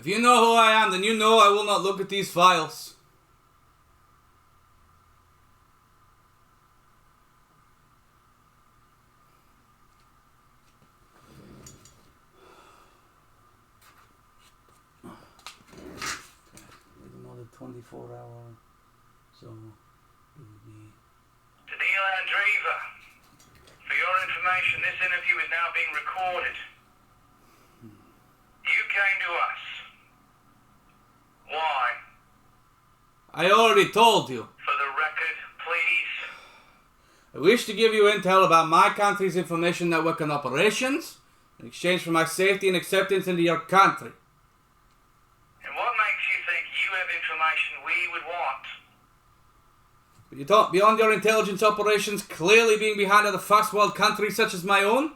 If you know who I am, then you know I will not look at these files. Another 24-hour, so it would be... To Neil Andreeva, for your information, this interview is now being recorded. You came to us. Why? I already told you. For the record, please. I wish to give you intel about my country's information network and operations in exchange for my safety and acceptance into your country. And what makes you think you have information we would want? But you thought beyond your intelligence operations clearly being behind other first world countries such as my own?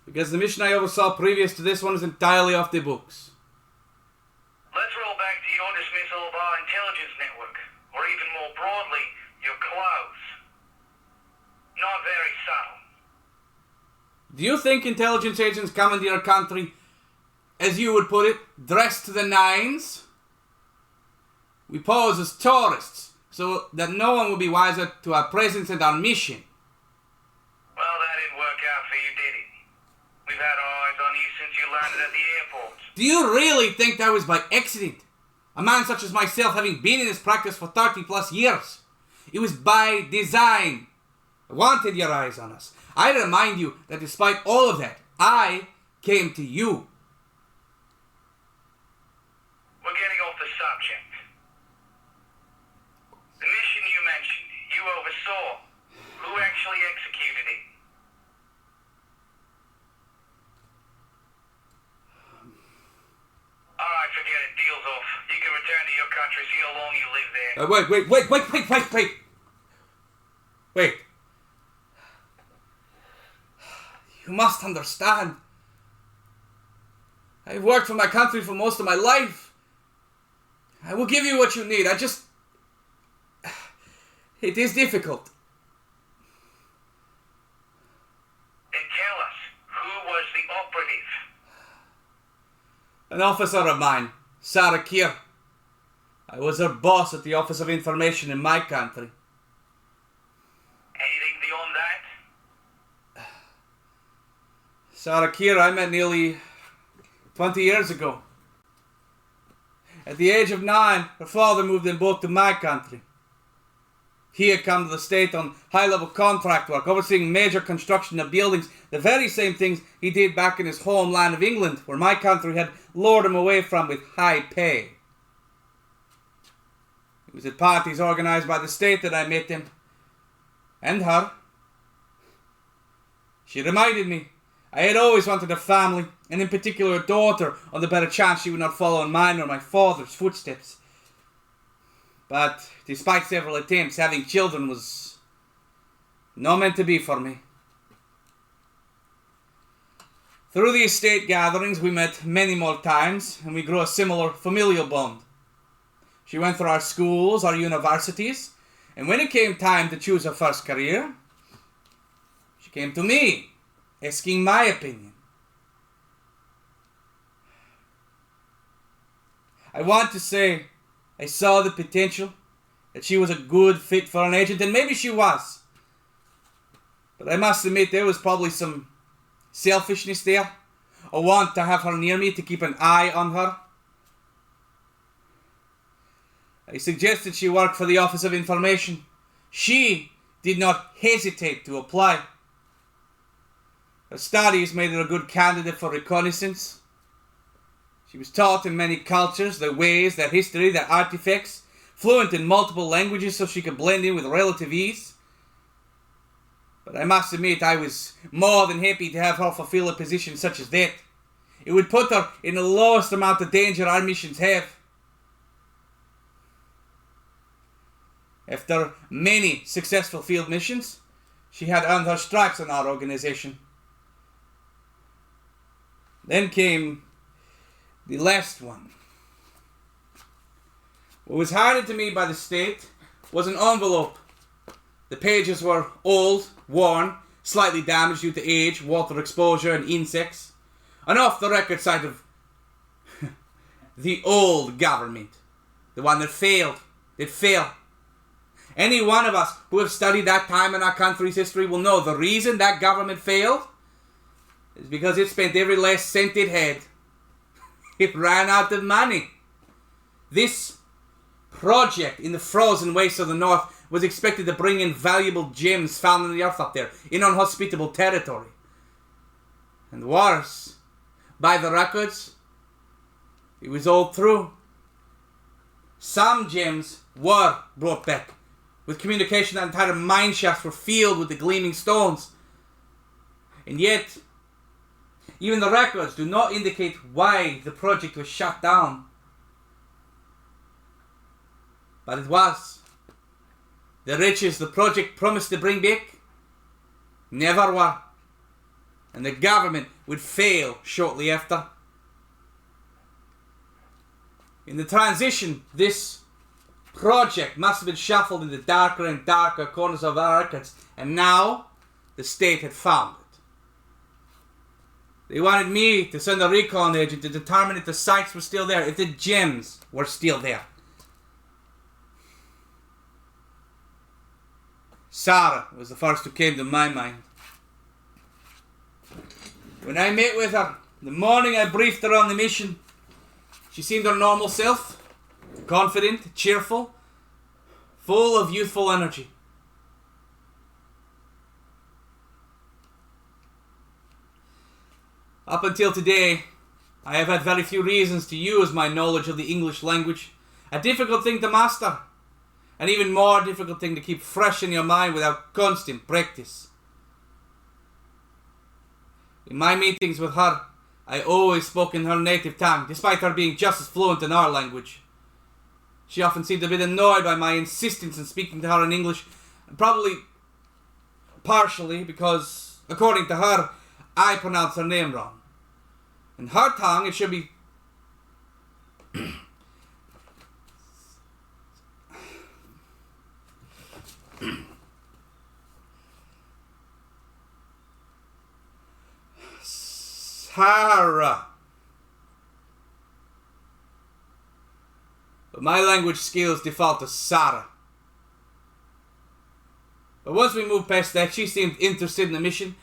Because the mission I oversaw previous to this one is entirely off the books. Let's roll back to your dismissal of our intelligence network, or even more broadly, your clothes. Not very subtle. Do you think intelligence agents come into your country, as you would put it, dressed to the nines? We pose as tourists, so that no one will be wiser to our presence and our mission. Well, that didn't work out for you, did it? We've had our eyes on you since you landed at the airport. Do you really think that was by accident? A man such as myself having been in this practice for 30 plus years. It was by design. I wanted your eyes on us. I remind you that despite all of that, I came to you. We're getting off the subject. The mission you mentioned, you oversaw. Who actually executed it? Alright, forget it. Deal's off. You can return to your country, see how long you live there. Wait. Wait. You must understand. I've worked for my country for most of my life. I will give you what you need. It is difficult. Then tell us, who was the operative? An officer of mine, Sara Keir. I was her boss at the Office of Information in my country. Anything beyond that? Sara Keir I met nearly 20 years ago. At the age of 9, her father moved them both to my country. He had come to the state on high-level contract work, overseeing major construction of buildings, the very same things he did back in his homeland of England, where my country had lured him away from with high pay. It was at parties organised by the state that I met him. And her. She reminded me I had always wanted a family, and in particular a daughter, on the better chance she would not follow in mine or my father's footsteps. But despite several attempts, having children was not meant to be for me. Through the estate gatherings we met many more times, and we grew a similar familial bond. She went through our schools, our universities, and when it came time to choose her first career, she came to me, asking my opinion. I want to say I saw the potential, that she was a good fit for an agent, and maybe she was. But I must admit there was probably some selfishness there, a want to have her near me, to keep an eye on her. I suggested she work for the Office of Information. She did not hesitate to apply. Her studies made her a good candidate for reconnaissance. She was taught in many cultures, their ways, their history, their artifacts, fluent in multiple languages so she could blend in with relative ease. But I must admit I was more than happy to have her fulfill a position such as that. It would put her in the lowest amount of danger our missions have. After many successful field missions, she had earned her stripes in our organization. Then came the last one. What was handed to me by the state was an envelope. The pages were old, worn, slightly damaged due to age, water exposure and insects. an off-the-record side of the old government, the one that failed. It failed. Any one of us who have studied that time in our country's history will know the reason that government failed is because it spent every last cent it had. It ran out of money. This project in the frozen wastes of the north was expected to bring in valuable gems found on the earth up there, in unhospitable territory. And worse, by the records, it was all true. Some gems were brought back. With communication, that entire mine shafts were filled with the gleaming stones. And yet, even the records do not indicate why the project was shut down. But it was. The riches the project promised to bring back never were. And the government would fail shortly after. In the transition, this project must have been shuffled into darker and darker corners of our records, and now the state had found it. They wanted me to send a recon agent to determine if the sites were still there, if the gems were still there. Sara was the first who came to my mind. When I met with her, the morning I briefed her on the mission, she seemed her normal self. Confident, cheerful, full of youthful energy. Up until today, I have had very few reasons to use my knowledge of the English language, a difficult thing to master, an even more difficult thing to keep fresh in your mind without constant practice. In my meetings with her, I always spoke in her native tongue, despite her being just as fluent in our language. She often seemed a bit annoyed by my insistence in speaking to her in English, probably partially because, according to her, I pronounced her name wrong. In her tongue, it should be Sara. But my language skills default to Sara. But once we moved past that, she seemed interested in the mission.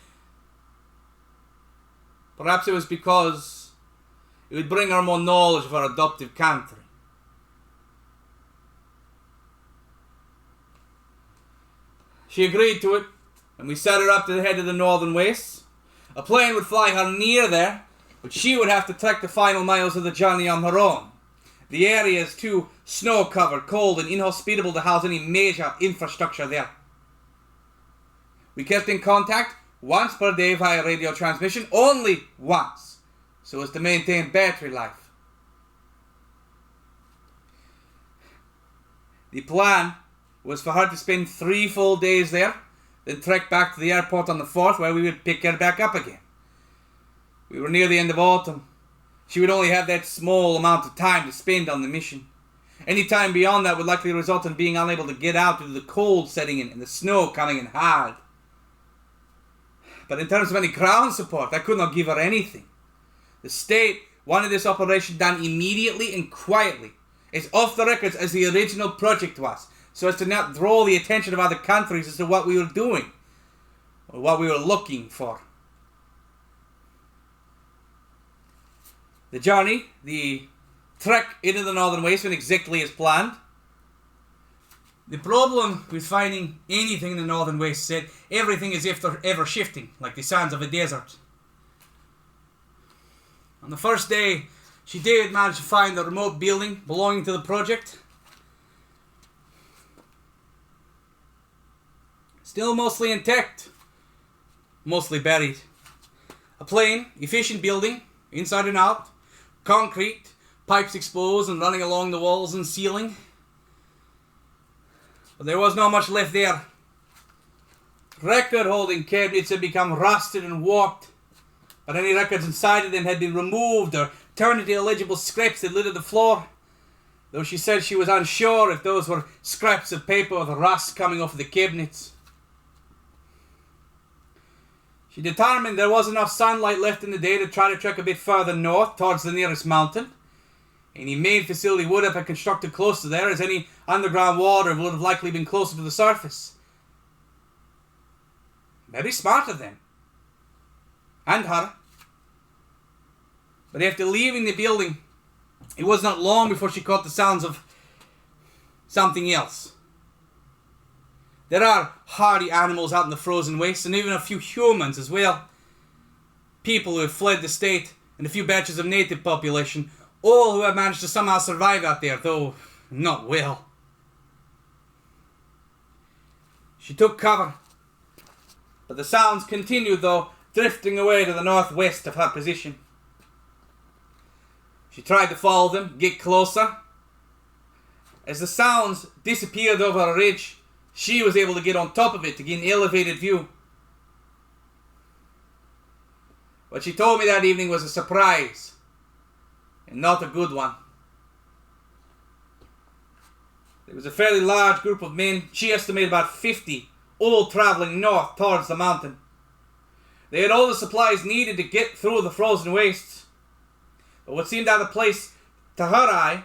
Perhaps it was because it would bring her more knowledge of her adoptive country. She agreed to it, and we set her up to the head of the northern wastes. A plane would fly her near there, but she would have to trek the final miles of the journey on her own. The area is too snow-covered, cold, and inhospitable to house any major infrastructure there. We kept in contact once per day via radio transmission, only once, so as to maintain battery life. The plan was for her to spend 3 full days there, then trek back to the airport on the 4th, where we would pick her back up again. We were near the end of autumn. She would only have that small amount of time to spend on the mission. Any time beyond that would likely result in being unable to get out due to the cold setting in and the snow coming in hard. But in terms of any ground support, I could not give her anything. The state wanted this operation done immediately and quietly, as off the records as the original project was, so as to not draw the attention of other countries as to what we were doing, or what we were looking for. The journey, the trek into the northern waste went exactly as planned. The problem with finding anything in the northern waste said everything is ever shifting, like the sands of a desert. On the first day, she did manage to find a remote building belonging to the project. Still mostly intact, mostly buried. A plain, efficient building, inside and out, concrete, pipes exposed and running along the walls and ceiling. But there was not much left there. Record-holding cabinets had become rusted and warped, but any records inside of them had been removed or turned into illegible scraps that littered the floor, though she said she was unsure if those were scraps of paper or the rust coming off of the cabinets. She determined there was enough sunlight left in the day to try to trek a bit further north towards the nearest mountain. Any main facility would have been constructed close to there, as any underground water would have likely been closer to the surface. Maybe smarter then. And her. But after leaving the building, it was not long before she caught the sounds of something else. There are hardy animals out in the frozen wastes, and even a few humans as well. People who have fled the state, and a few batches of native population, all who have managed to somehow survive out there, though not well. She took cover, but the sounds continued, though, drifting away to the northwest of her position. She tried to follow them, get closer. As the sounds disappeared over a ridge, she was able to get on top of it to gain elevated view. What she told me that evening was a surprise, and not a good one. There was a fairly large group of men, she estimated about 50, all travelling north towards the mountain. They had all the supplies needed to get through the frozen wastes. But what seemed out of place to her eye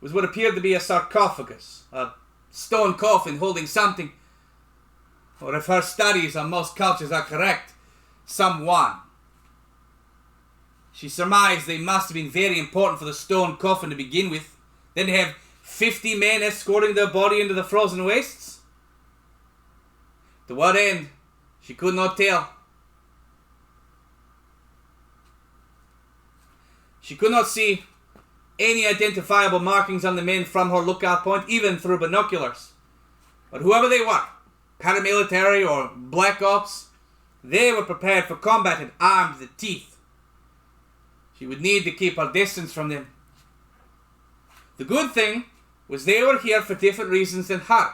was what appeared to be a sarcophagus, a stone coffin holding something, or if her studies on most cultures are correct, someone. She surmised they must have been very important for the stone coffin to begin with, then to have 50 men escorting their body into the frozen wastes. To what end, she could not tell. She could not see any identifiable markings on the men from her lookout point, even through binoculars. But whoever they were, paramilitary or black ops, they were prepared for combat and armed to the teeth. She would need to keep her distance from them. The good thing was they were here for different reasons than her.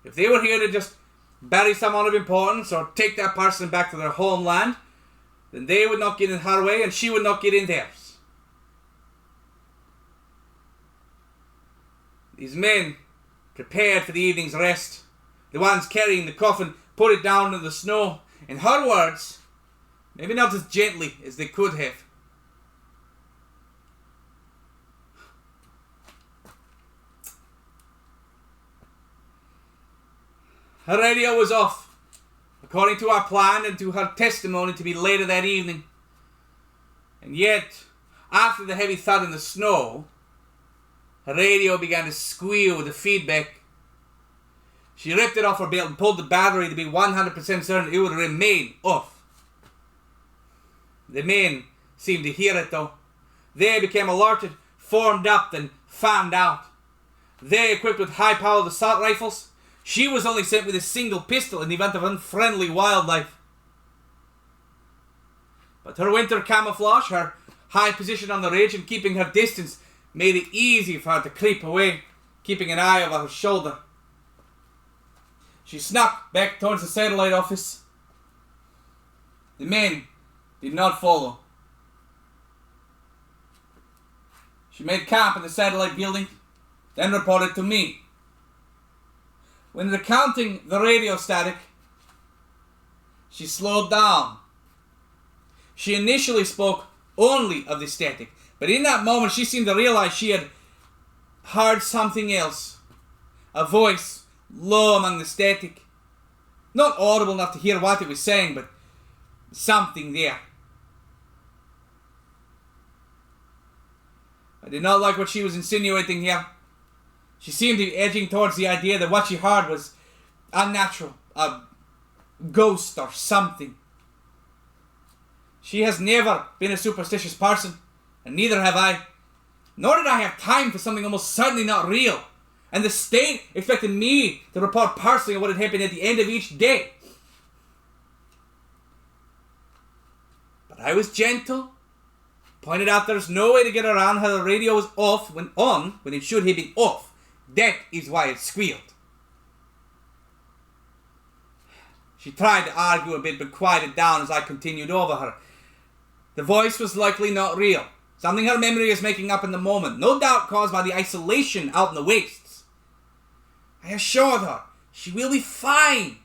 If they were here to just bury someone of importance or take that person back to their homeland, then they would not get in her way and she would not get in theirs. These men prepared for the evening's rest. The ones carrying the coffin put it down in the snow. In her words, maybe not as gently as they could have. Her radio was off, according to our plan and to her testimony to be later that evening. And yet, after the heavy thud in the snow, her radio began to squeal with the feedback. She ripped it off her belt and pulled the battery to be 100% certain it would remain off. The men seemed to hear it though. They became alerted, formed up and fanned out. They equipped with high-powered assault rifles. She was only sent with a single pistol in the event of unfriendly wildlife. But her winter camouflage, her high position on the ridge and keeping her distance made it easy for her to creep away, keeping an eye over her shoulder. She snuck back towards the satellite office. The men did not follow. She made camp in the satellite building, then reported to me. When recounting the radio static, she slowed down. She initially spoke only of the static, but in that moment she seemed to realize she had heard something else. A voice low among the static. Not audible enough to hear what it was saying, but something there. I did not like what she was insinuating here. She seemed to be edging towards the idea that what she heard was unnatural, a ghost or something. She has never been a superstitious person, and neither have I. Nor did I have time for something almost certainly not real. And the state expected me to report personally on what had happened at the end of each day. But I was gentle, pointed out there's no way to get around how the radio was off when on when it should have been off. That is why it squealed. She tried to argue a bit but quieted down as I continued over her. The voice was likely not real. Something her memory is making up in the moment, no doubt caused by the isolation out in the wastes. I assured her she will be fine.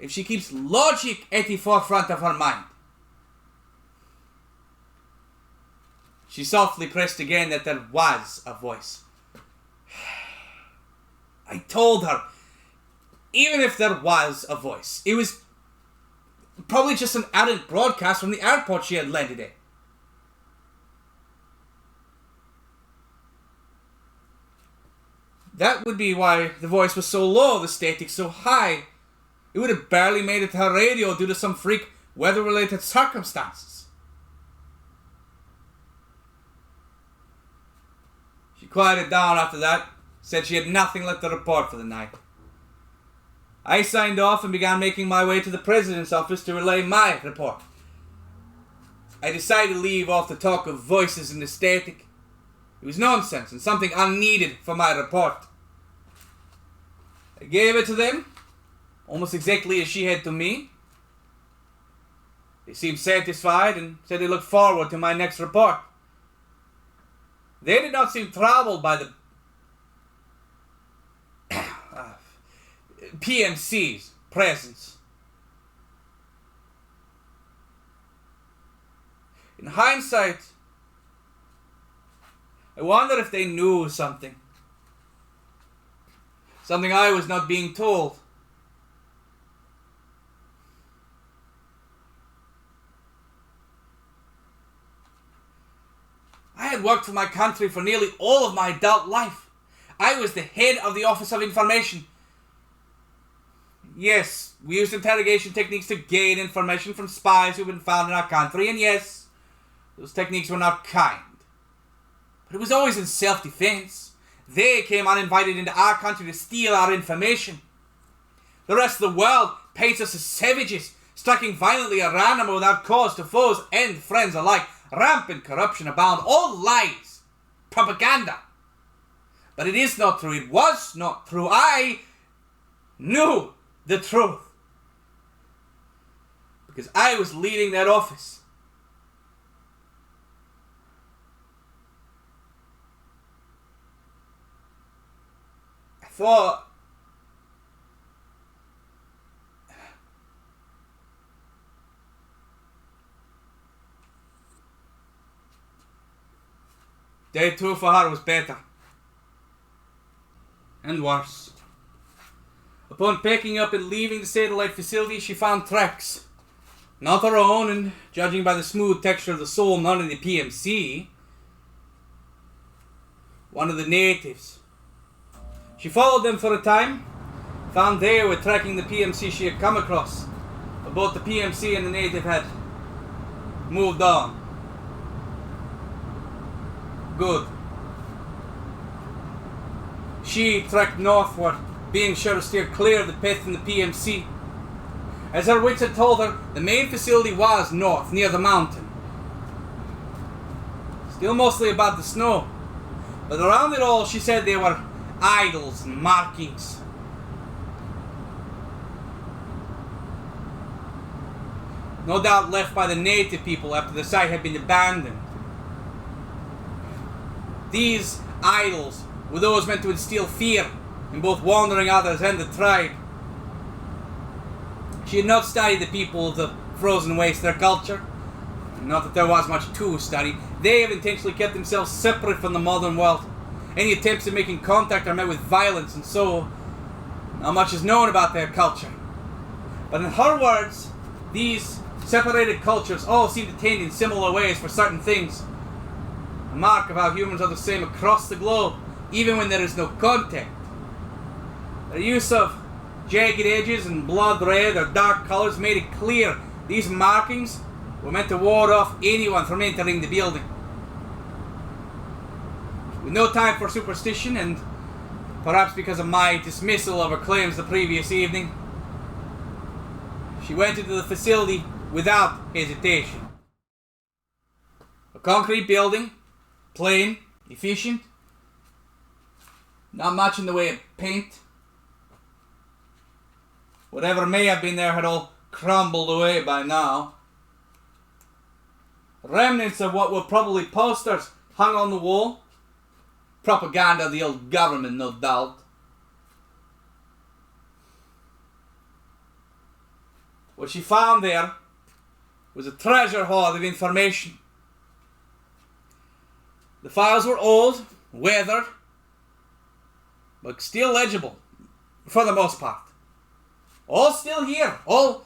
if she keeps logic at the forefront of her mind. She softly pressed again that there was a voice. I told her, even if there was a voice, it was probably just an errant broadcast from the airport she had landed at. That would be why the voice was so low, the static so high. It would have barely made it to her radio due to some freak weather-related circumstances. She quieted down after that, said she had nothing left to report for the night. I signed off and began making my way to the President's office to relay my report. I decided to leave off the talk of voices in the static. It was nonsense and something unneeded for my report. I gave it to them, almost exactly as she had to me. They seemed satisfied and said they looked forward to my next report. They did not seem troubled by the PMC's presence. In hindsight, I wonder if they knew something. Something I was not being told. I had worked for my country for nearly all of my adult life. I was the head of the Office of Information. Yes, we used interrogation techniques to gain information from spies who've been found in our country, and yes, those techniques were not kind. But it was always in self-defense. They came uninvited into our country to steal our information. The rest of the world paints us as savages, striking violently at random or without cause to foes and friends alike. Rampant corruption abound, all lies, propaganda. But it is not true. It was not true. I knew the truth. Because I was leading that office. I thought day 2 for her was better. And worse. Upon packing up and leaving the satellite facility, she found tracks. Not her own, and judging by the smooth texture of the sole, none of the PMC. One of the natives. She followed them for a time, found they were tracking the PMC she had come across, but both the PMC and the native had moved on. Good. She trekked northward, being sure to steer clear of the pit from the PMC. As her wits had told her, the main facility was north, near the mountain. Still mostly about the snow, but around it all she said there were idols and markings. No doubt left by the native people after the site had been abandoned. These idols were those meant to instill fear in both wandering others and the tribe. She had not studied the people of the frozen waste, their culture. Not that there was much to study. They have intentionally kept themselves separate from the modern world. Any attempts at making contact are met with violence, and so not much is known about their culture. But in her words, these separated cultures all seem to tend in similar ways for certain things. A mark of how humans are the same across the globe, even when there is no contact. The use of jagged edges and blood red or dark colors made it clear these markings were meant to ward off anyone from entering the building. With no time for superstition, and perhaps because of my dismissal of her claims the previous evening, she went into the facility without hesitation. A concrete building, plain, efficient, not much in the way of paint. Whatever may have been there had all crumbled away by now. Remnants of what were probably posters hung on the wall. Propaganda of the old government, no doubt. What she found there was a treasure hoard of information. The files were old, weathered, but still legible, for the most part. All still here, all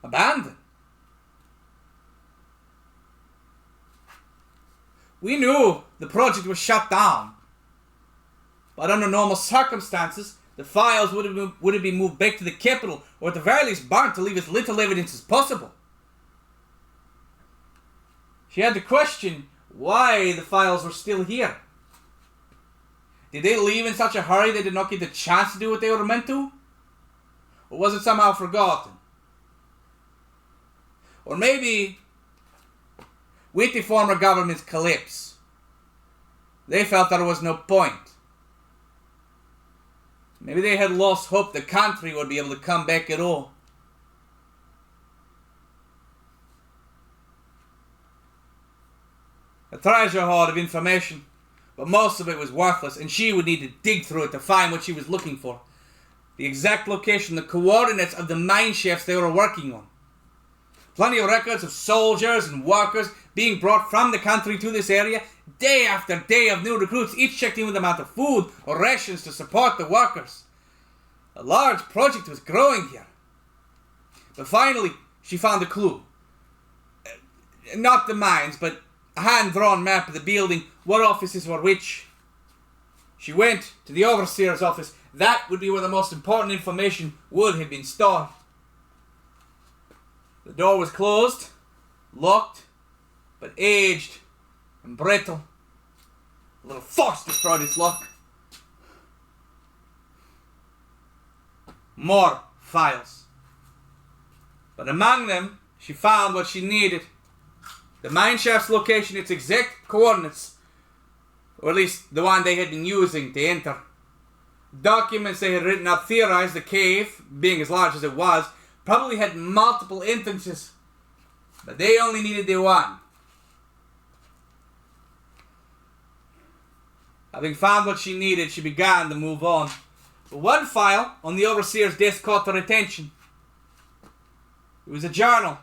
abandoned. We knew the project was shut down, but under normal circumstances, the files would have been moved back to the capital, or at the very least burnt to leave as little evidence as possible. She had to question why the files were still here. Did they leave in such a hurry they did not get the chance to do what they were meant to? Or was it somehow forgotten? Or maybe, with the former government's collapse, they felt there was no point. Maybe they had lost hope the country would be able to come back at all. A treasure hoard of information, but most of it was worthless, and she would need to dig through it to find what she was looking for. The exact location, the coordinates of the mine shafts they were working on. Plenty of records of soldiers and workers being brought from the country to this area, day after day of new recruits, each checked in with the amount of food or rations to support the workers. A large project was growing here. But finally, she found a clue. Not the mines, but a hand-drawn map of the building, what offices were which. She went to the overseer's office. That would be where the most important information would have been stored. The door was closed, locked, but aged and brittle. A little force destroyed its lock. More files. But among them, she found what she needed. The mine shaft's location, its exact coordinates, or at least the one they had been using to enter. Documents they had written up theorized the cave, being as large as it was, probably had multiple entrances, but they only needed the one. Having found what she needed, she began to move on. But one file on the overseer's desk caught her attention. It was a journal,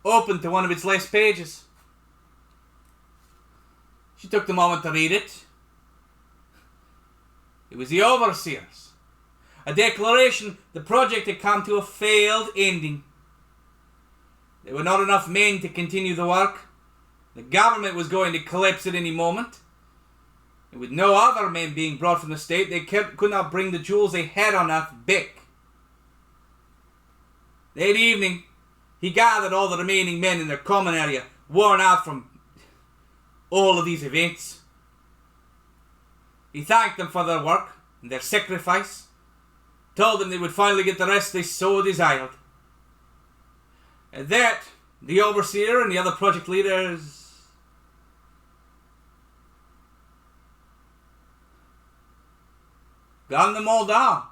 open to one of its last pages. She took the moment to read it. It was the overseer's. A declaration the project had come to a failed ending. There were not enough men to continue the work. The government was going to collapse at any moment. And with no other men being brought from the state, they could not bring the jewels they had on earth back. That evening, he gathered all the remaining men in their common area, worn out from all of these events. He thanked them for their work and their sacrifice, told them they would finally get the rest they so desired. At that, the overseer and the other project leaders gunned them all down.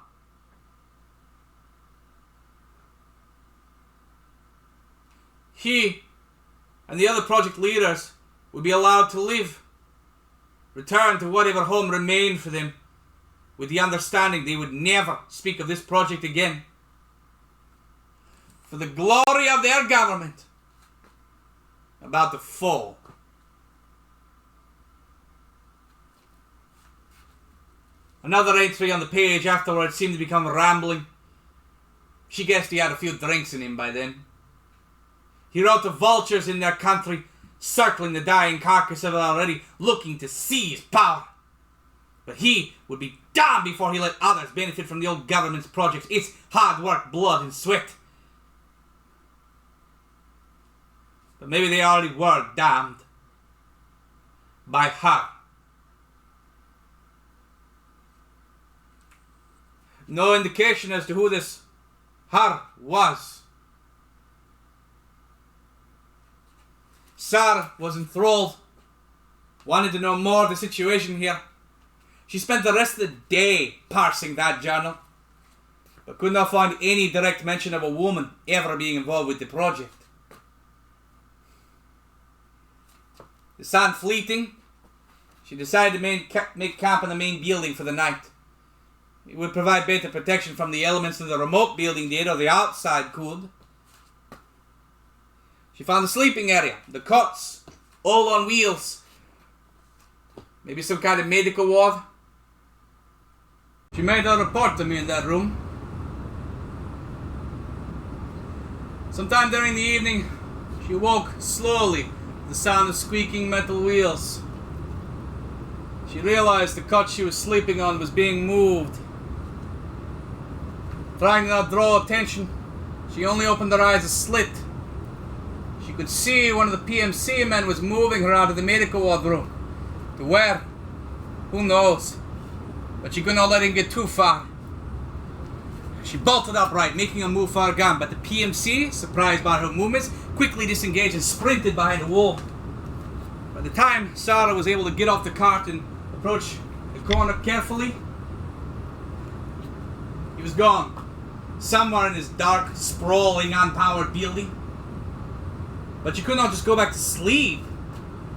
He and the other project leaders would be allowed to live, return to whatever home remained for them, with the understanding they would never speak of this project again. For the glory of their government about to fall. Another entry on the page afterwards seemed to become rambling. She guessed he had a few drinks in him by then. He wrote the vultures in their country, circling the dying carcass of it already, looking to seize power. But he would be damned before he let others benefit from the old government's projects, its hard work, blood and sweat. But maybe they already were damned by her. No indication as to who this her was. Sara was enthralled, wanted to know more of the situation here. She spent the rest of the day parsing that journal, but could not find any direct mention of a woman ever being involved with the project. The sun fleeting, she decided to make camp in the main building for the night. It would provide better protection from the elements that the remote building did or the outside could. She found the sleeping area, the cots, all on wheels. Maybe some kind of medical ward. She made a report to me in that room. Sometime during the evening, she woke slowly to the sound of squeaking metal wheels. She realized the cot she was sleeping on was being moved. Trying to not draw attention, she only opened her eyes a slit. She could see one of the PMC men was moving her out of the medical ward room. To where? Who knows? But she could not let him get too far. She bolted upright, making a move for her gun, but the PMC, surprised by her movements, quickly disengaged and sprinted behind a wall. By the time Sara was able to get off the cart and approach the corner carefully, he was gone. Somewhere in this dark, sprawling, unpowered building. But she could not just go back to sleep.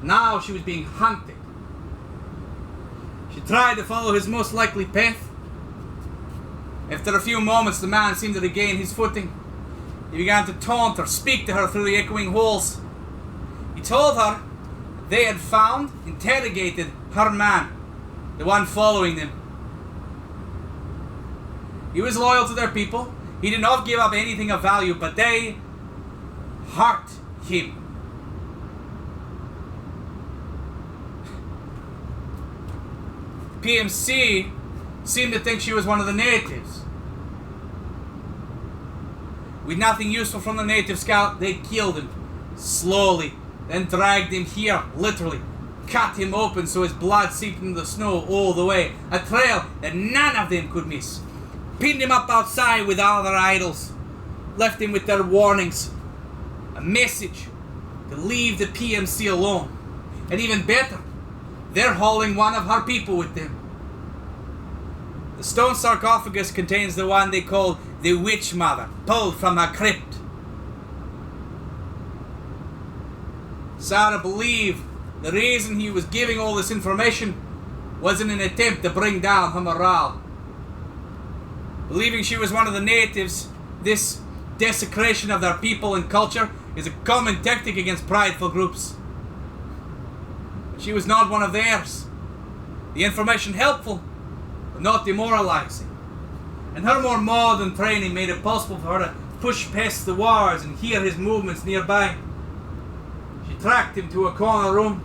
Now she was being hunted. She tried to follow his most likely path. After a few moments, the man seemed to regain his footing. He began to taunt her, speak to her through the echoing halls. He told her they had found, interrogated her man, the one following them. He was loyal to their people. He did not give up anything of value, but they hurt him. PMC seemed to think she was one of the natives. With nothing useful from the native scout, they killed him slowly, then dragged him here, literally. Cut him open so his blood seeped into the snow all the way. A trail that none of them could miss. Pinned him up outside with all their idols. Left him with their warnings. A message to leave the PMC alone. And even better, they're hauling one of her people with them. The stone sarcophagus contains the one they call the Witch Mother, pulled from her crypt. Sara believed the reason he was giving all this information was in an attempt to bring down her morale. Believing she was one of the natives, this desecration of their people and culture is a common tactic against prideful groups. But she was not one of theirs. The information helpful, but not demoralizing. And her more modern training made it possible for her to push past the wars and hear his movements nearby. She tracked him to a corner room,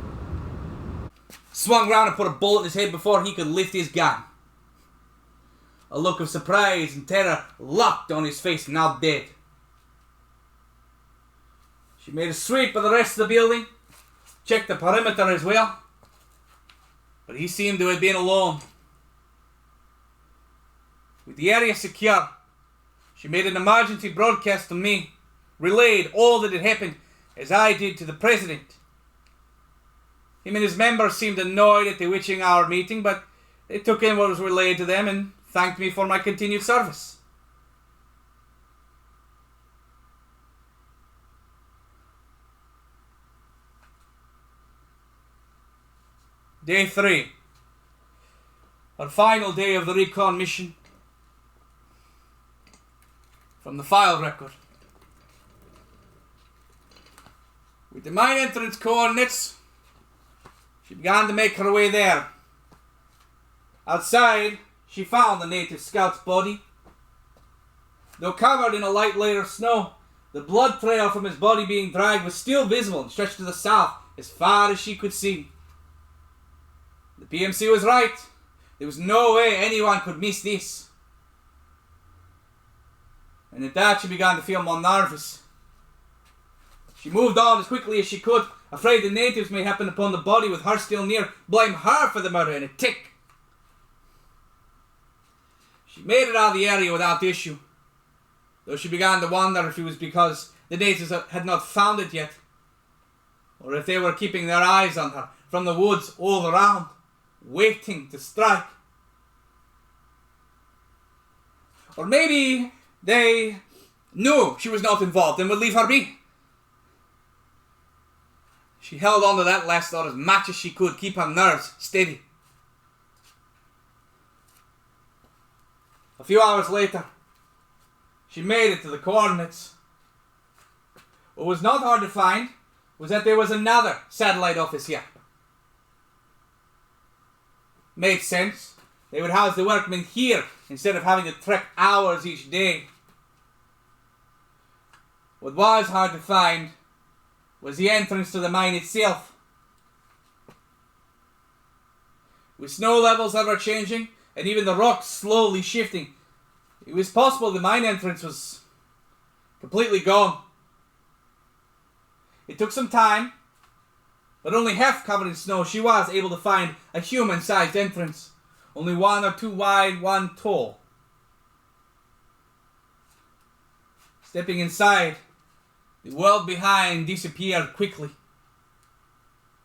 swung round and put a bullet in his head before he could lift his gun. A look of surprise and terror locked on his face, now dead. She made a sweep of the rest of the building, checked the perimeter as well, but he seemed to have been alone. With the area secure, she made an emergency broadcast to me, relayed all that had happened as I did to the president. Him and his members seemed annoyed at the witching hour meeting, but they took in what was relayed to them and thanked me for my continued service. Day 3. Our final day of the recon mission. From the file record. With the mine entrance coordinates, she began to make her way there. Outside, she found the native scout's body. Though covered in a light layer of snow, the blood trail from his body being dragged was still visible and stretched to the south as far as she could see. The PMC was right. There was no way anyone could miss this. And at that she began to feel more nervous. She moved on as quickly as she could, afraid the natives may happen upon the body with her still near, blame her for the murder in a tick. She made it out of the area without issue, though she began to wonder if it was because the natives had not found it yet, or if they were keeping their eyes on her from the woods all around, waiting to strike. Or maybe they knew she was not involved and would leave her be. She held on to that last thought as much as she could, keep her nerves steady. A few hours later, she made it to the coordinates. What was not hard to find was that there was another satellite office here. Made sense. They would house the workmen here instead of having to trek hours each day. What was hard to find was the entrance to the mine itself. With snow levels ever changing and even the rocks slowly shifting, it was possible the mine entrance was completely gone. It took some time, but only half covered in snow, she was able to find a human-sized entrance. Only 1 or 2 wide, 1 tall. Stepping inside, the world behind disappeared quickly.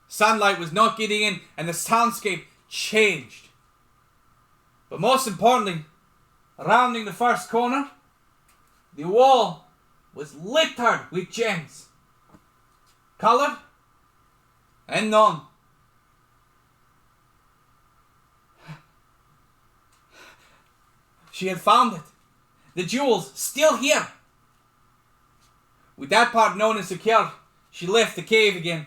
Sunlight was not getting in and the soundscape changed. But most importantly, rounding the first corner, the wall was littered with gems. Coloured and none. She had found it. The jewels still here. With that part known and secured, she left the cave again.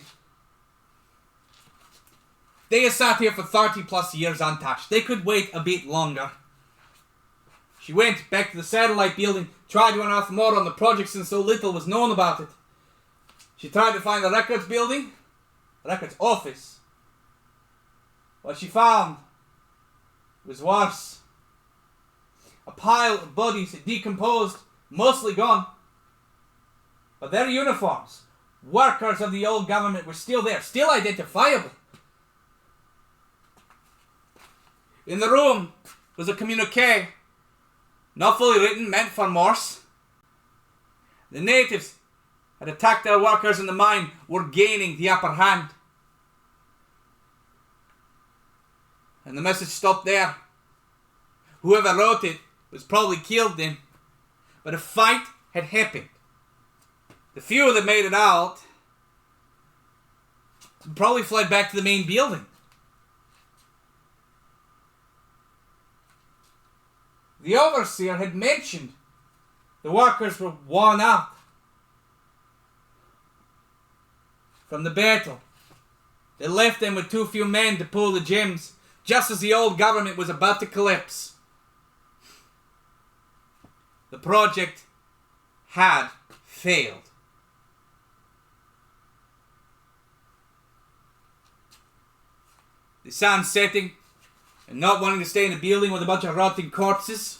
They had sat here for 30 plus years untouched. They could wait a bit longer. She went back to the satellite building, tried to unearth more on the project since so little was known about it. She tried to find the records building, the records office. What she found was worse. A pile of bodies, decomposed, mostly gone. But their uniforms, workers of the old government, were still there, still identifiable. In the room was a communique, not fully written, meant for Morse. The natives had attacked their workers in the mine, were gaining the upper hand. And the message stopped there. Whoever wrote it was probably killed then. But a fight had happened. The few that made it out probably fled back to the main building. The overseer had mentioned the workers were worn out from the battle. They left them with too few men to pull the gems, just as the old government was about to collapse. The project had failed. The sun setting, and not wanting to stay in a building with a bunch of rotting corpses,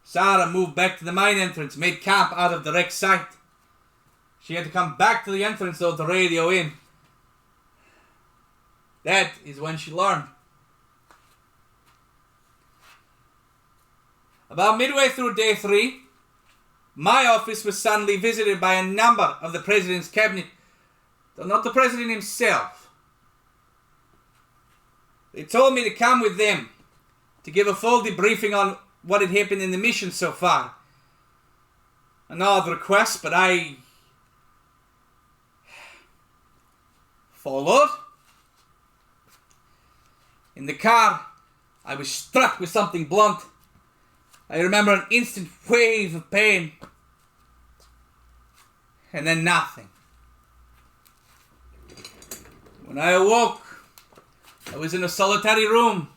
Sara moved back to the mine entrance, made camp out of the wreck site. She had to come back to the entrance though to radio in. That is when she learned. About midway through day 3, my office was suddenly visited by a number of the president's cabinet, though not the president himself. They told me to come with them to give a full debriefing on what had happened in the mission so far. An odd request, but I followed. In the car, I was struck with something blunt. I remember an instant wave of pain. And then nothing. When I awoke, I was in a solitary room,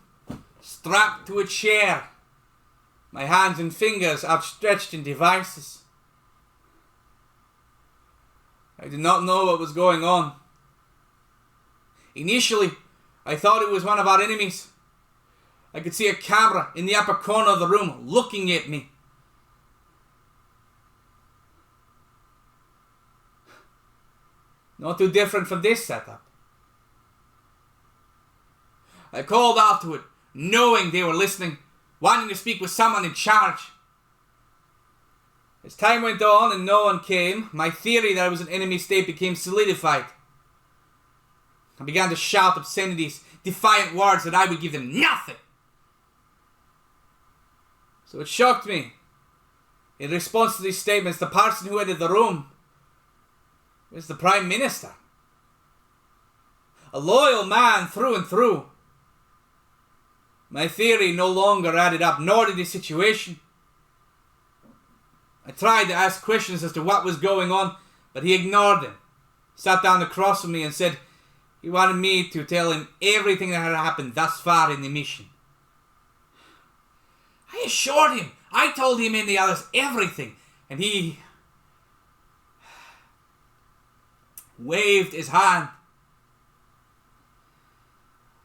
strapped to a chair, my hands and fingers outstretched in devices. I did not know what was going on. Initially, I thought it was one of our enemies. I could see a camera in the upper corner of the room looking at me. Not too different from this setup. I called out to it, knowing they were listening, wanting to speak with someone in charge. As time went on and no one came, my theory that I was an enemy state became solidified. I began to shout obscenities, defiant words that I would give them nothing. So it shocked me. In response to these statements, the person who entered the room was the Prime Minister. A loyal man through and through. My theory no longer added up, nor did the situation. I tried to ask questions as to what was going on, but he ignored them. Sat down across from me and said he wanted me to tell him everything that had happened thus far in the mission. I assured him. I told him and the others everything, and he waved his hand.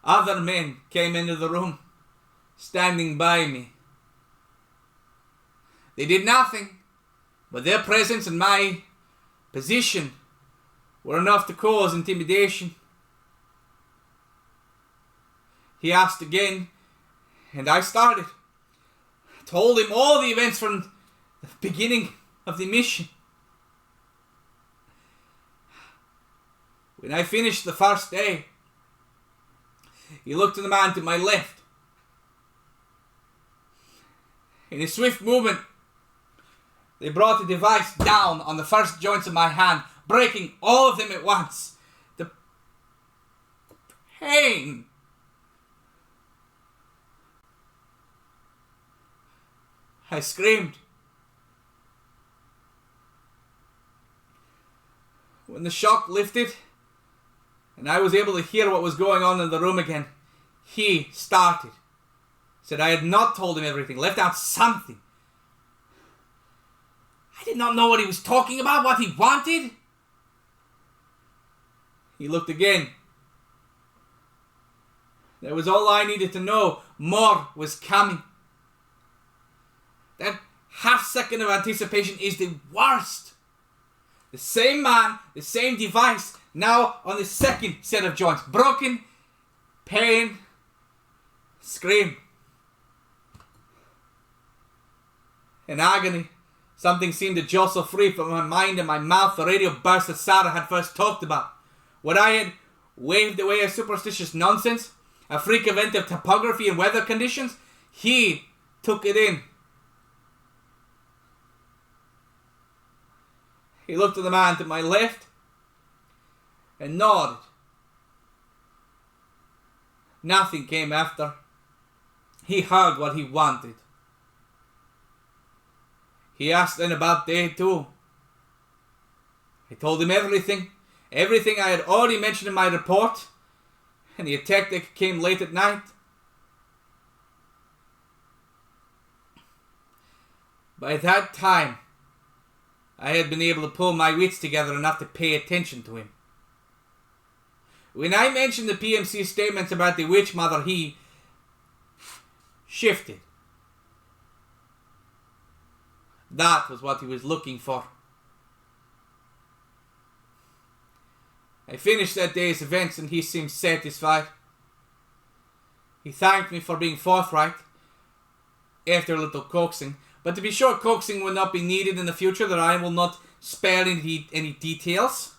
Other men came into the room, standing by me. They did nothing, but their presence and my position were enough to cause intimidation. He asked again, and I started. I told him all the events from the beginning of the mission. When I finished the first day, he looked to the man to my left. In a swift movement, they brought the device down on the first joints of my hand, breaking all of them at once. The pain. I screamed. When the shock lifted and I was able to hear what was going on in the room again, he started. Said I had not told him everything, left out something. I did not know what he was talking about, what he wanted. He looked again. That was all I needed to know. More was coming. That half second of anticipation is the worst. The same man, the same device, now on the second set of joints. Broken, pain, scream. In agony, something seemed to jostle free from my mind and my mouth, the radio burst that Sara had first talked about. What I had waved away as superstitious nonsense, a freak event of topography and weather conditions, he took it in. He looked at the man to my left and nodded. Nothing came after. He heard what he wanted. He asked then about day 2. I told him everything I had already mentioned in my report, and the attack that came late at night. By that time, I had been able to pull my wits together enough to pay attention to him. When I mentioned the PMC statements about the witch mother, he shifted. That was what he was looking for. I finished that day's events and he seemed satisfied. He thanked me for being forthright after a little coaxing. But to be sure, coaxing will not be needed in the future, that I will not spare any details.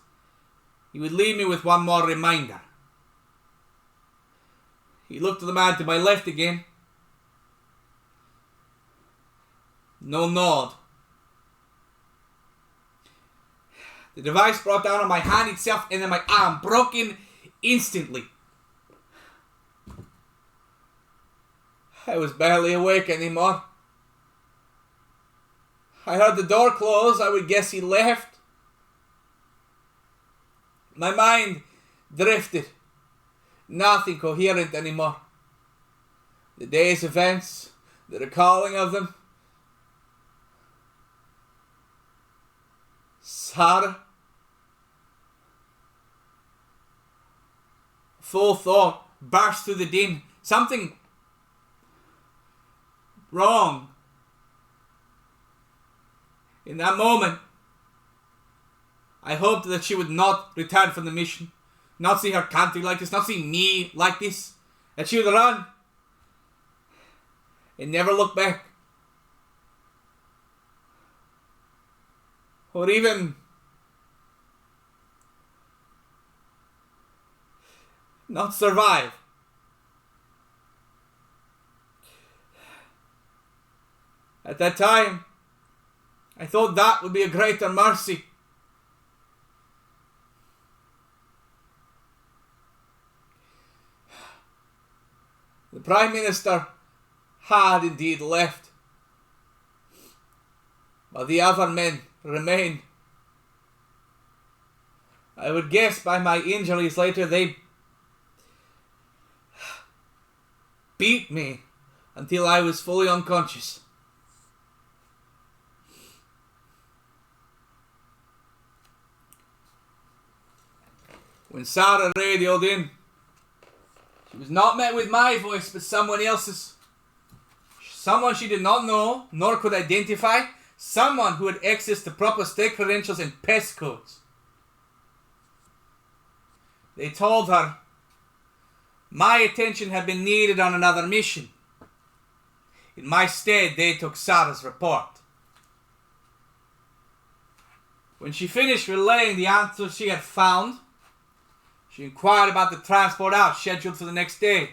He would leave me with one more reminder. He looked at the man to my left again. No nod. The device brought down on my hand itself and then my arm, broken instantly. I was barely awake anymore. I heard the door close. I would guess he left. My mind drifted. Nothing coherent anymore. The day's events, the recalling of them. Sara. Full thought burst through the din. Something wrong. In that moment, I hoped that she would not return from the mission, not see her country like this, not see me like this, that she would run and never look back. Or even not survive. At that time, I thought that would be a greater mercy. The Prime Minister had indeed left, but the other men remained. I would guess by my injuries later they beat me until I was fully unconscious. When Sara radioed in, she was not met with my voice but someone else's. Someone she did not know nor could identify. Someone who had access to proper state credentials and PES codes. They told her my attention had been needed on another mission. In my stead, they took Sara's report. When she finished relaying the answers she had found, she inquired about the transport out scheduled for the next day.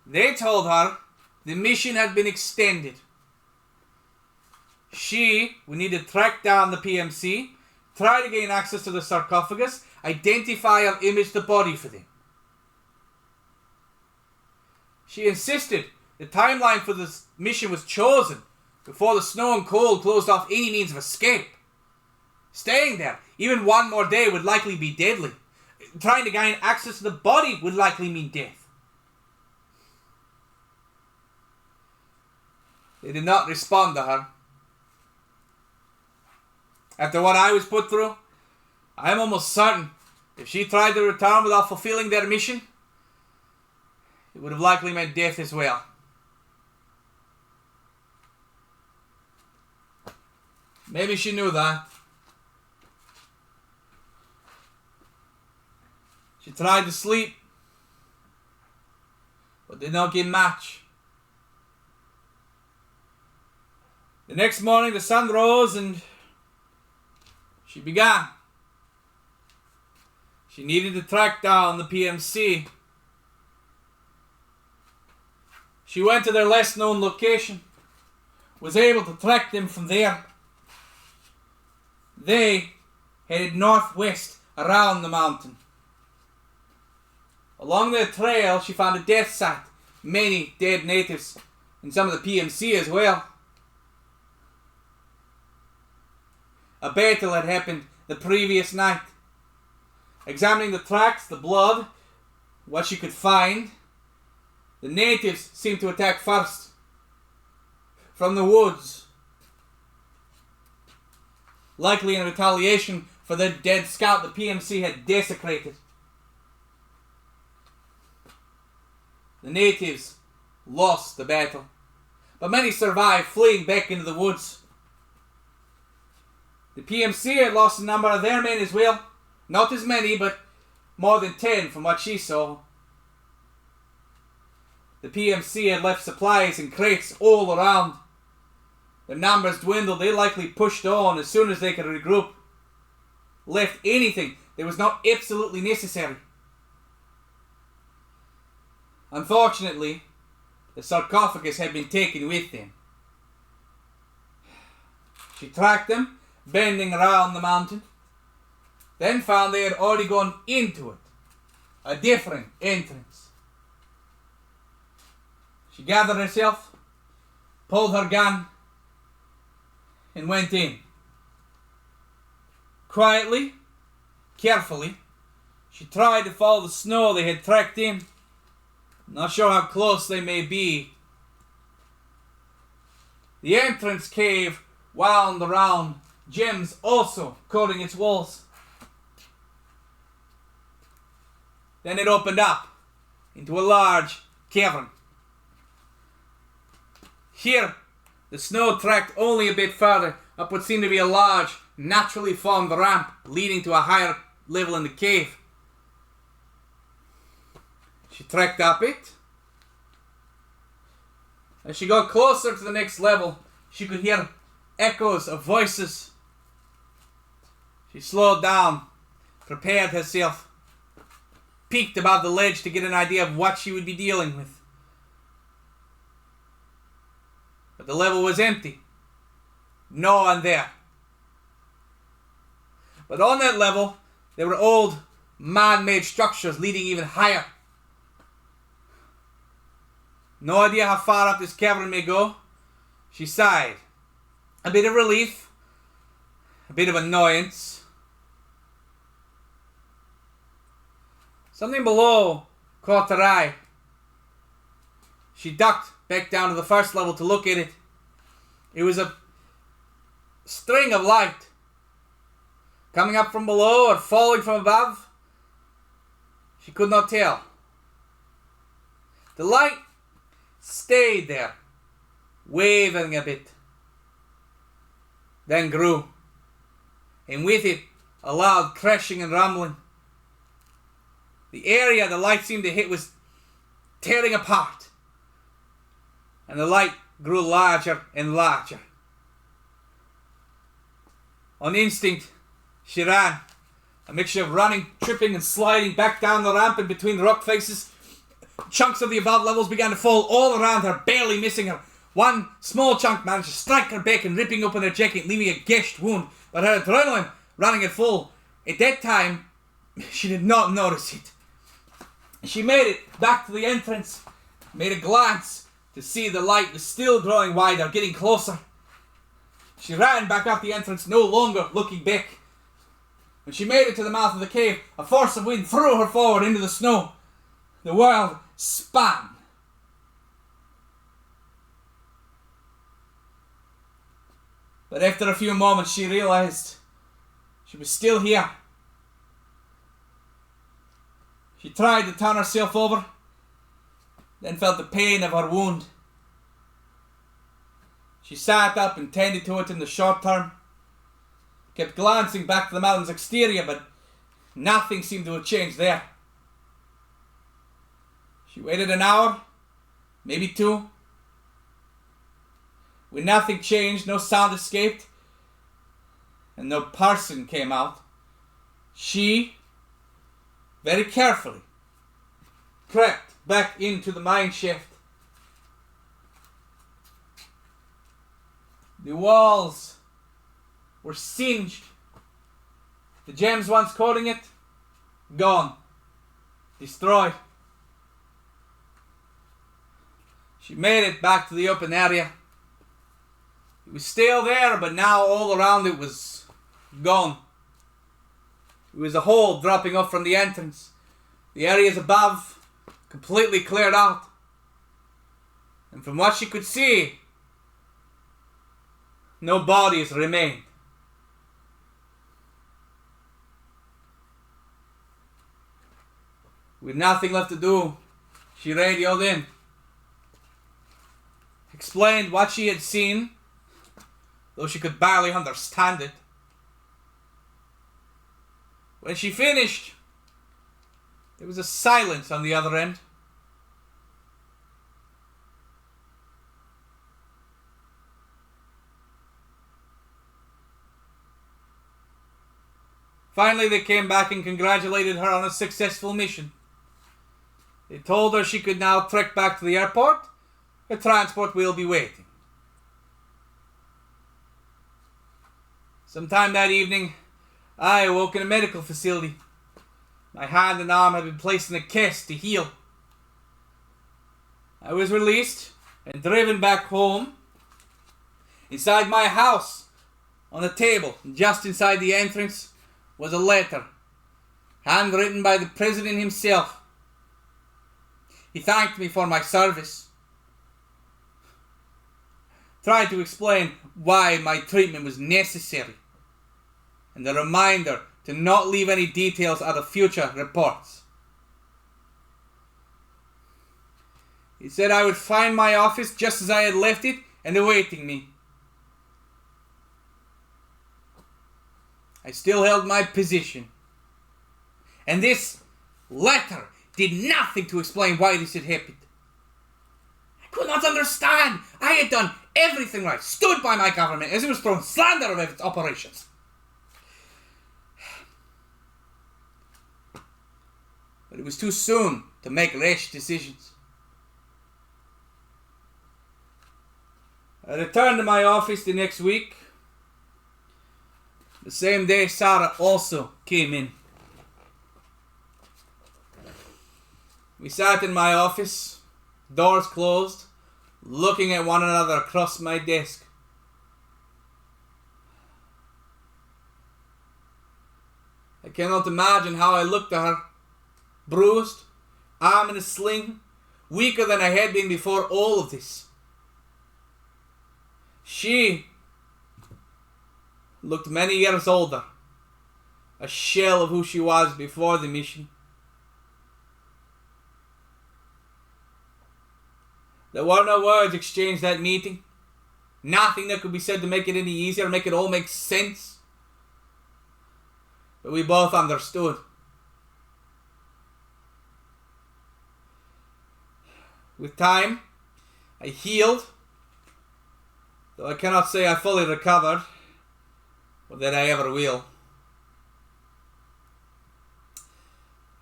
They told her the mission had been extended. She would need to track down the PMC, try to gain access to the sarcophagus, identify or image the body for them. She insisted the timeline for this mission was chosen before the snow and cold closed off any means of escape. Staying there, even one more day, would likely be deadly. Trying to gain access to the body would likely mean death. They did not respond to her. After what I was put through, I am almost certain if she tried to return without fulfilling their mission, it would have likely meant death as well. Maybe she knew that. She tried to sleep, but did not get much. The next morning the sun rose and she began. She needed to track down the PMC. She went to their less known location, was able to track them from there. They headed northwest around the mountain. Along their trail she found a death site, many dead natives, and some of the PMC as well. A battle had happened the previous night. Examining the tracks, the blood, what she could find, the natives seemed to attack first. From the woods. Likely in retaliation for the dead scout the PMC had desecrated. The natives lost the battle, but many survived, fleeing back into the woods. The PMC had lost a number of their men as well. Not as many, but more than 10 from what she saw. The PMC had left supplies in crates all around. Their numbers dwindled. They likely pushed on as soon as they could regroup. Left anything that was not absolutely necessary. Unfortunately, the sarcophagus had been taken with them. She tracked them, bending around the mountain, then found they had already gone into it, a different entrance. She gathered herself, pulled her gun, and went in. Quietly, carefully, she tried to follow the snow they had tracked in. Not sure how close they may be. The entrance cave wound around, gems also coating its walls. Then it opened up into a large cavern. Here, the snow tracked only a bit further up what seemed to be a large, naturally formed ramp leading to a higher level in the cave. She trekked up it. As she got closer to the next level, she could hear echoes of voices. She slowed down, prepared herself, peeked above the ledge to get an idea of what she would be dealing with. But the level was empty. No one there. But on that level, there were old, man-made structures leading even higher. No idea how far up this cavern may go. She sighed. A bit of relief. A bit of annoyance. Something below caught her eye. She ducked back down to the first level to look at it. It was a string of light. Coming up from below or falling from above. She could not tell. The light stayed there, waving a bit, then grew, and with it a loud crashing and rumbling. The area the light seemed to hit was tearing apart, and the light grew larger and larger. On instinct, she ran, a mixture of running, tripping and sliding back down the ramp in between the rock faces. Chunks of the above levels began to fall all around her, barely missing her. One small chunk managed to strike her back and ripping open her jacket, leaving a gashed wound, but her adrenaline running at full. At that time, she did not notice it. She made it back to the entrance, made a glance to see the light was still growing wider, getting closer. She ran back up the entrance, no longer looking back. When she made it to the mouth of the cave, a force of wind threw her forward into the snow. The world spun. But after a few moments she realized she was still here. She tried to turn herself over, then felt the pain of her wound. She sat up and tended to it in the short term, kept glancing back to the mountain's exterior, but nothing seemed to have changed there. She waited an hour, maybe two. When nothing changed, no sound escaped, and no person came out, she, very carefully, crept back into the mine shaft. The walls were singed. The gems once coating it, gone, destroyed. She made it back to the open area. It was still there, but now all around it was gone. It was a hole dropping off from the entrance. The areas above completely cleared out. And from what she could see, no bodies remained. With nothing left to do, she radioed in, explained what she had seen, though she could barely understand it. When she finished, there was a silence on the other end. Finally, they came back and congratulated her on a successful mission. They told her she could now trek back to the airport. Her transport will be waiting. Sometime that evening, I awoke in a medical facility. My hand and arm had been placed in a cast to heal. I was released and driven back home. Inside my house, on the table, just inside the entrance, was a letter, handwritten by the president himself. He thanked me for my service. Tried to explain why my treatment was necessary, and a reminder to not leave any details out of future reports. He said I would find my office just as I had left it and awaiting me. I still held my position. And this letter did nothing to explain why this had happened. I could not understand. I had done everything right, stood by my government as it was throwing slander of its operations. But it was too soon to make rash decisions. I returned to my office the next week. The same day, Sara also came in. We sat in my office, doors closed, looking at one another across my desk. I cannot imagine how I looked at her, bruised, arm in a sling, weaker than I had been before all of this. She looked many years older, a shell of who she was before the mission. There were no words exchanged that meeting. Nothing that could be said to make it any easier, make it all make sense. But we both understood. With time, I healed, though I cannot say I fully recovered, or that I ever will.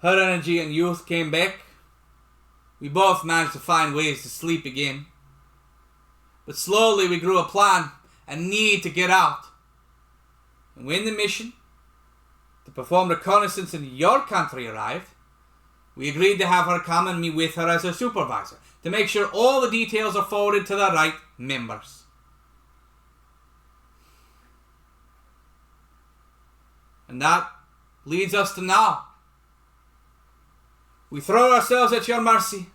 Her energy and youth came back. We both managed to find ways to sleep again. But slowly we grew a plan, a need to get out. And when the mission to perform reconnaissance in your country arrived, we agreed to have her come and meet with her as a supervisor, to make sure all the details are forwarded to the right members. And that leads us to now. We throw ourselves at your mercy.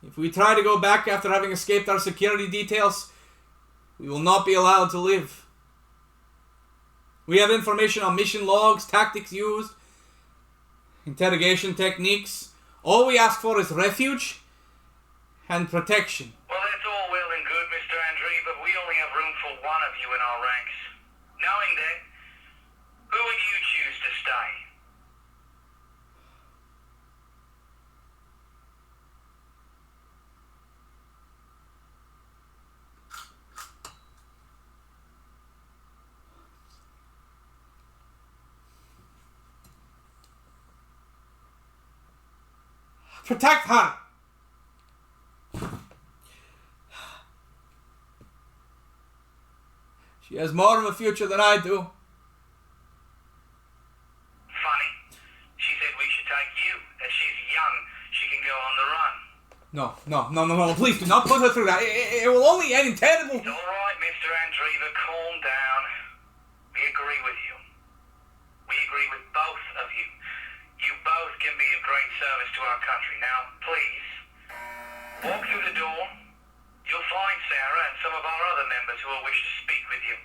If we try to go back after having escaped our security details, we will not be allowed to live. We have information on mission logs, tactics used, interrogation techniques. All we ask for is refuge and protection. Well, that's all well and good, Mr. Andre, but we only have room for one of you in our ranks. Knowing that, who would you choose to stay? Protect her! She has more of a future than I do. Funny. She said we should take you. As she's young, she can go on the run. No. Please do not put her through that. It will only end in terrible... It's all right, Mr. Andreva. Calm down. We agree with you. We agree with both of you. You both can be of great service to our country. Now, please, walk through the door. You'll find Sarah and some of our other members who will wish to speak with you.